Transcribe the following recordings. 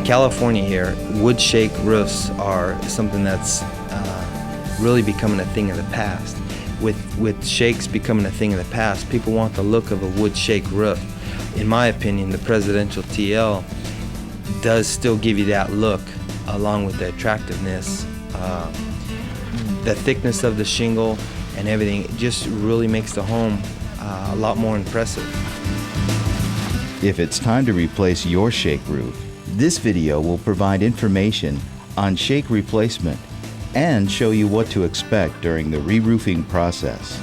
In California here, wood shake roofs are something that's really becoming a thing of the past. With shakes becoming a thing of the past, people want the look of a wood shake roof. In my opinion, the presidential TL does still give you that look, along with the attractiveness. The thickness of the shingle and everything, it just really makes the home a lot more impressive. If it's time to replace your shake roof, this video will provide information on shake replacement and show you what to expect during the re-roofing process.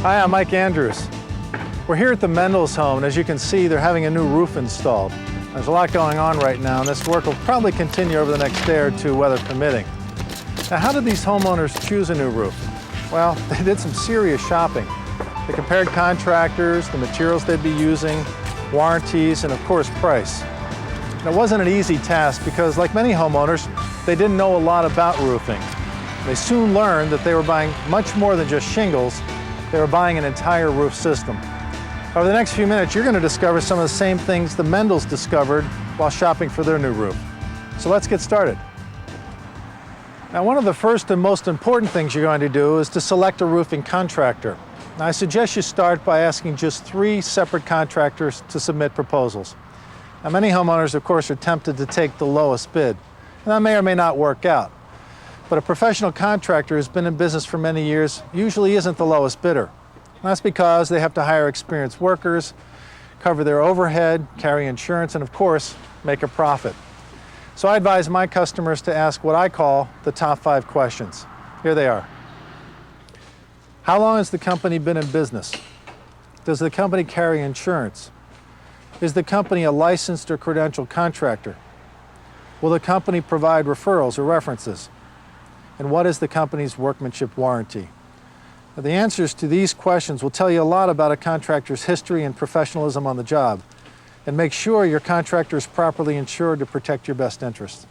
Hi, I'm Mike Andrews. We're here at the Mendel's home, and as you can see, they're having a new roof installed. There's a lot going on right now, and this work will probably continue over the next day or two, weather permitting. Now, how did these homeowners choose a new roof? Well, they did some serious shopping. They compared contractors, the materials they'd be using, warranties, and of course, price. And it wasn't an easy task because, like many homeowners, they didn't know a lot about roofing. They soon learned that they were buying much more than just shingles. They were buying an entire roof system. Over the next few minutes, you're going to discover some of the same things the Mendels discovered while shopping for their new roof. So let's get started. Now, one of the first and most important things you're going to do is to select a roofing contractor. Now, I suggest you start by asking just 3 separate contractors to submit proposals. Now, many homeowners, of course, are tempted to take the lowest bid, and that may or may not work out. But a professional contractor who's been in business for many years usually isn't the lowest bidder. And that's because they have to hire experienced workers, cover their overhead, carry insurance, and of course, make a profit. So I advise my customers to ask what I call the top 5 questions. Here they are. How long has the company been in business? Does the company carry insurance? Is the company a licensed or credentialed contractor? Will the company provide referrals or references? And what is the company's workmanship warranty? Now, the answers to these questions will tell you a lot about a contractor's history and professionalism on the job, and make sure your contractor is properly insured to protect your best interests.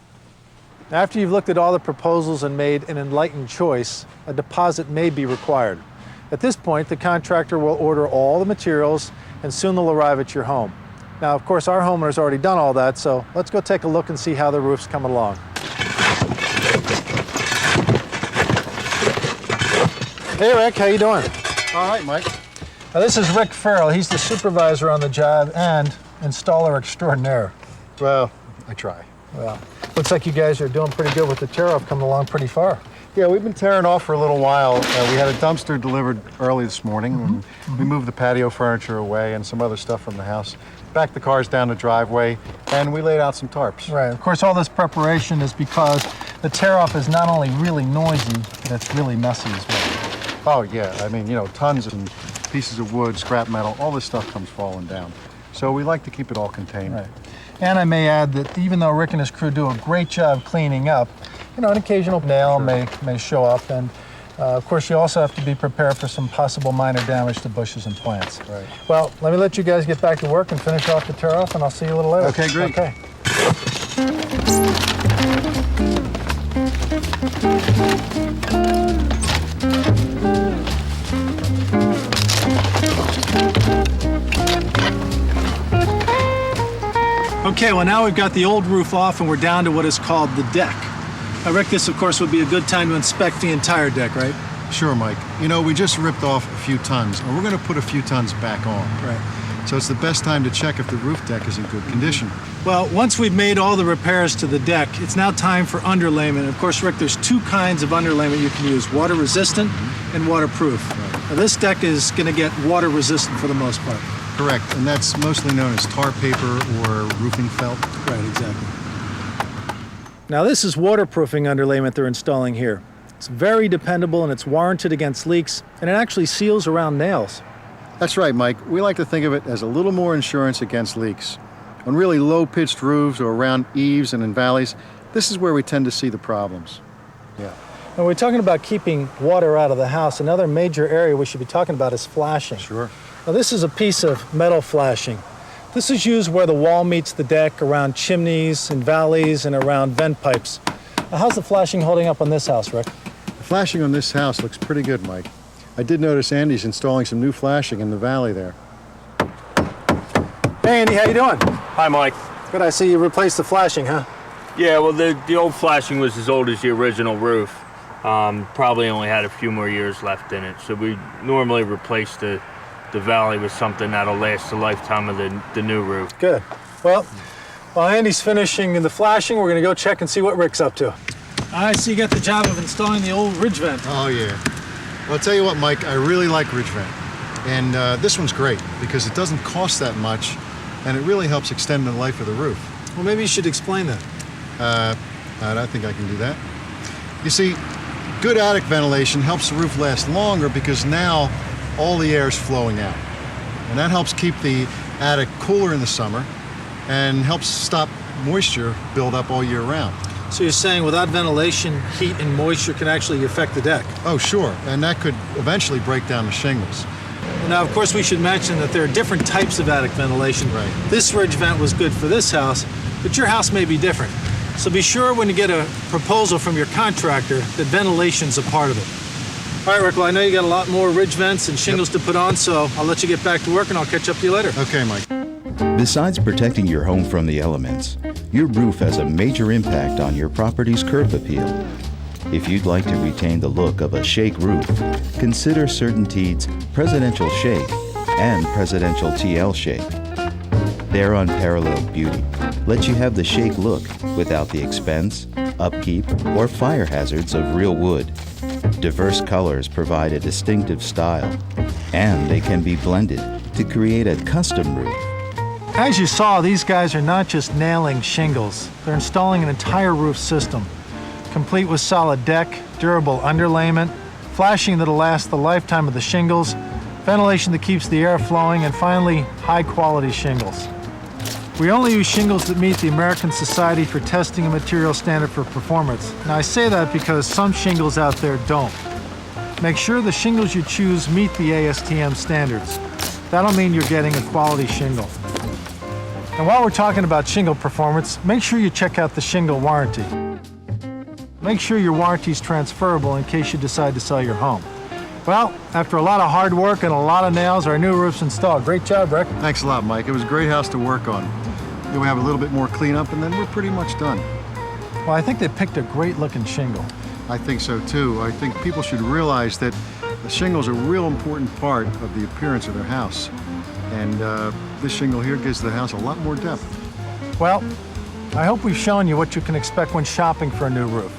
After you've looked at all the proposals and made an enlightened choice, a deposit may be required. At this point, the contractor will order all the materials, and soon they'll arrive at your home. Now, of course, our homeowner's already done all that, so let's go take a look and see how the roof's coming along. Hey, Rick, how you doing? All right, Mike. Now, this is Rick Farrell. He's the supervisor on the job and installer extraordinaire. Well, I try. Well, looks like you guys are doing pretty good with the tear-off, coming along pretty far. Yeah, we've been tearing off for a little while. We had a dumpster delivered early this morning, and we moved the patio furniture away and some other stuff from the house. Backed the cars down the driveway, and we laid out some tarps. Right. Of course, all this preparation is because the tear-off is not only really noisy, but it's really messy as well. Oh, yeah. I mean, you know, tons and pieces of wood, scrap metal, all this stuff comes falling down. So we like to keep it all contained. Right. And I may add that even though Rick and his crew do a great job cleaning up, you know, an occasional nail may show up, and of course you also have to be prepared for some possible minor damage to bushes and plants. Right. Well, let me let you guys get back to work and finish off the tear-off, and I'll see you a little later. Okay, great. Okay. Okay, well now we've got the old roof off and we're down to what is called the deck. Now, Rick, this of course would be a good time to inspect the entire deck, right? Sure, Mike. You know, we just ripped off a few tons, and we're going to put a few tons back on. Right. So it's the best time to check if the roof deck is in good condition. Well, once we've made all the repairs to the deck, it's now time for underlayment. Of course, Rick, there's 2 kinds of underlayment you can use, water resistant and waterproof. Right. Now, this deck is going to get water resistant for the most part. Correct, and that's mostly known as tar paper or roofing felt. Right, exactly. Now, this is waterproofing underlayment they're installing here. It's very dependable and it's warranted against leaks, and it actually seals around nails. That's right, Mike. We like to think of it as a little more insurance against leaks. On really low-pitched roofs or around eaves and in valleys, this is where we tend to see the problems. Yeah. Now, we're talking about keeping water out of the house. Another major area we should be talking about is flashing. Sure. Now, this is a piece of metal flashing. This is used where the wall meets the deck, around chimneys and valleys and around vent pipes. Now, how's the flashing holding up on this house, Rick? The flashing on this house looks pretty good, Mike. I did notice Andy's installing some new flashing in the valley there. Hey, Andy, how you doing? Hi, Mike. Good, I see you replaced the flashing, huh? Yeah, well, the old flashing was as old as the original roof. Probably only had a few more years left in it. So we normally replace the valley with something that'll last the lifetime of the new roof. Good. Well, while Andy's finishing the flashing, we're gonna go check and see what Rick's up to. I see you got the job of installing the old ridge vent. Oh, yeah. Well, I'll tell you what, Mike, I really like ridge vent. And this one's great because it doesn't cost that much and it really helps extend the life of the roof. Well, maybe you should explain that. I think I can do that. You see, good attic ventilation helps the roof last longer because now all the air is flowing out. And that helps keep the attic cooler in the summer and helps stop moisture build up all year round. So you're saying without ventilation, heat and moisture can actually affect the deck? Oh, sure. And that could eventually break down the shingles. Now, of course, we should mention that there are different types of attic ventilation. Right. This ridge vent was good for this house, but your house may be different. So be sure when you get a proposal from your contractor that ventilation's a part of it. All right, Rick, well, I know you got a lot more ridge vents and shingles to put on, so I'll let you get back to work and I'll catch up to you later. Okay, Mike. Besides protecting your home from the elements, your roof has a major impact on your property's curb appeal. If you'd like to retain the look of a shake roof, consider CertainTeed's Presidential Shake and Presidential TL Shake. Their unparalleled beauty lets you have the shake look without the expense, upkeep, or fire hazards of real wood. Diverse colors provide a distinctive style, and they can be blended to create a custom roof. As you saw, these guys are not just nailing shingles. They're installing an entire roof system, complete with solid deck, durable underlayment, flashing that'll last the lifetime of the shingles, ventilation that keeps the air flowing, and finally, high-quality shingles. We only use shingles that meet the American Society for Testing and Material Standard for Performance. Now, I say that because some shingles out there don't. Make sure the shingles you choose meet the ASTM standards. That'll mean you're getting a quality shingle. And while we're talking about shingle performance, make sure you check out the shingle warranty. Make sure your warranty is transferable in case you decide to sell your home. Well, after a lot of hard work and a lot of nails, our new roof's installed. Great job, Rick. Thanks a lot, Mike. It was a great house to work on. Then we have a little bit more cleanup and then we're pretty much done. Well, I think they picked a great looking shingle. I think so too. I think people should realize that the shingle's a real important part of the appearance of their house. And this shingle here gives the house a lot more depth. Well, I hope we've shown you what you can expect when shopping for a new roof.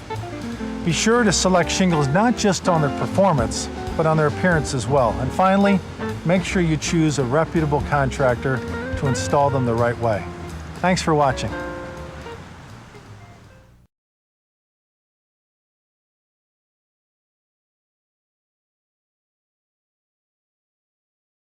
Be sure to select shingles not just on their performance, but on their appearance as well. And finally, make sure you choose a reputable contractor to install them the right way. Thanks for watching.